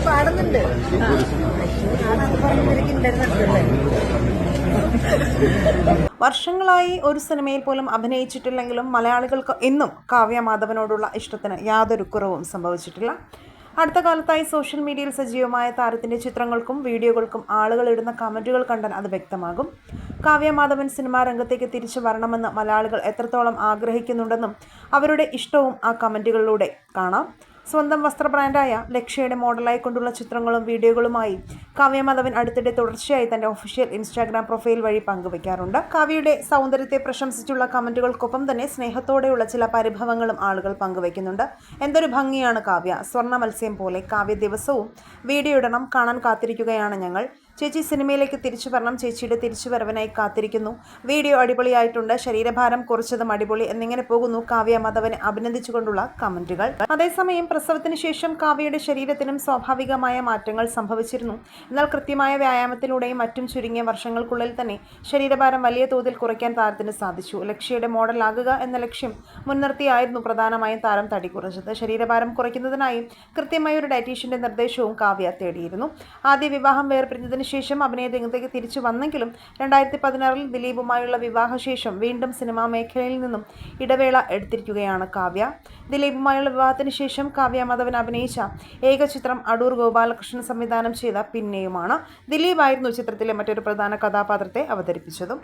പാടുന്നുണ്ട്. വർഷങ്ങളായി ഒരു സിനിമയിൽ പോലും അഭിനയിച്ചിട്ടില്ലെങ്കിലും മലയാളികൾക്ക് ഇന്നും കാവ്യ മാധവനോടുള്ള ഇഷ്ടത്തിന് യാതൊരു കുറവും സംഭവിച്ചിട്ടില്ല. അടുത്ത കാലത്തായി സോഷ്യൽ മീഡിയയിൽ സജീവമായ താരത്തിൻ്റെ ചിത്രങ്ങൾക്കും വീഡിയോകൾക്കും ആളുകൾ ഇടുന്ന കമൻറ്റുകൾ കണ്ടാൽ അത് വ്യക്തമാകും. കാവ്യ മാധവൻ സിനിമാ രംഗത്തേക്ക് തിരിച്ചു വരണമെന്ന് മലയാളികൾ എത്രത്തോളം ആഗ്രഹിക്കുന്നുണ്ടെന്നും അവരുടെ ഇഷ്ടവും ആ കമൻറ്റുകളിലൂടെ കാണാം. സ്വന്തം വസ്ത്ര ബ്രാൻഡായ ലക്ഷ്യയുടെ മോഡലായിക്കൊണ്ടുള്ള ചിത്രങ്ങളും വീഡിയോകളുമായി കാവ്യ മാധവൻ അടുത്തിടെ തുടർച്ചയായി തൻ്റെ ഒഫീഷ്യൽ ഇൻസ്റ്റാഗ്രാം പ്രൊഫൈൽ വഴി പങ്കുവയ്ക്കാറുണ്ട്. കാവ്യയുടെ സൗന്ദര്യത്തെ പ്രശംസിച്ചുള്ള കമൻറ്റുകൾക്കൊപ്പം തന്നെ സ്നേഹത്തോടെയുള്ള ചില പരിഭവങ്ങളും ആളുകൾ പങ്കുവയ്ക്കുന്നുണ്ട്. എന്തൊരു ഭംഗിയാണ് കാവ്യ, സ്വർണ്ണ മത്സ്യം പോലെ. കാവ്യ ദിവസവും വീഡിയോ ഇടണം, കാണാൻ കാത്തിരിക്കുകയാണ് ഞങ്ങൾ. ചേച്ചി സിനിമയിലേക്ക് തിരിച്ചു വരണം, ചേച്ചിയുടെ തിരിച്ചുവരവിനായി കാത്തിരിക്കുന്നു. വീഡിയോ അടിപൊളിയായിട്ടുണ്ട്, ശരീരഭാരം കുറച്ചതും അടിപൊളി എന്നിങ്ങനെ പോകുന്നു കാവ്യ മാധവനെ അഭിനന്ദിച്ചുകൊണ്ടുള്ള കമൻറ്റുകൾ. അതേസമയം പ്രസവത്തിന് ശേഷം കാവ്യയുടെ ശരീരത്തിനും സ്വാഭാവികമായ മാറ്റങ്ങൾ സംഭവിച്ചിരുന്നു. എന്നാൽ കൃത്യമായ വ്യായാമത്തിലൂടെയും മറ്റും ചുരുങ്ങിയ വർഷങ്ങൾക്കുള്ളിൽ തന്നെ ശരീരഭാരം വലിയ തോതിൽ കുറയ്ക്കാൻ താരത്തിന് സാധിച്ചു. ലക്ഷ്യയുടെ മോഡലാകുക എന്ന ലക്ഷ്യം മുൻനിർത്തിയായിരുന്നു പ്രധാനമായും താരം തടി കുറച്ചത്. ശരീരഭാരം കുറയ്ക്കുന്നതിനായി കൃത്യമായ ഒരു ഡയറ്റീഷ്യന്റെ നിർദ്ദേശവും കാവ്യ തേടിയിരുന്നു. ആദ്യ വിവാഹം വേർപിരിഞ്ഞതിന് ശേഷം അഭിനയ രംഗത്തേക്ക് തിരിച്ചു വന്നെങ്കിലും 2016 ദിലീപുമായുള്ള വിവാഹശേഷം വീണ്ടും സിനിമാ മേഖലയിൽ നിന്നും ഇടവേള എടുത്തിരിക്കുകയാണ് കാവ്യ. ദിലീപുമായുള്ള വിവാഹത്തിന് ശേഷം കാവ്യ മാധവൻ അഭിനയിച്ച ഏക ചിത്രം അടൂർ ഗോപാലകൃഷ്ണൻ സംവിധാനം ചെയ്ത പിന്നെയുമാണ്. ദിലീപായിരുന്നു ചിത്രത്തിലെ മറ്റൊരു പ്രധാന കഥാപാത്രത്തെ അവതരിപ്പിച്ചതും.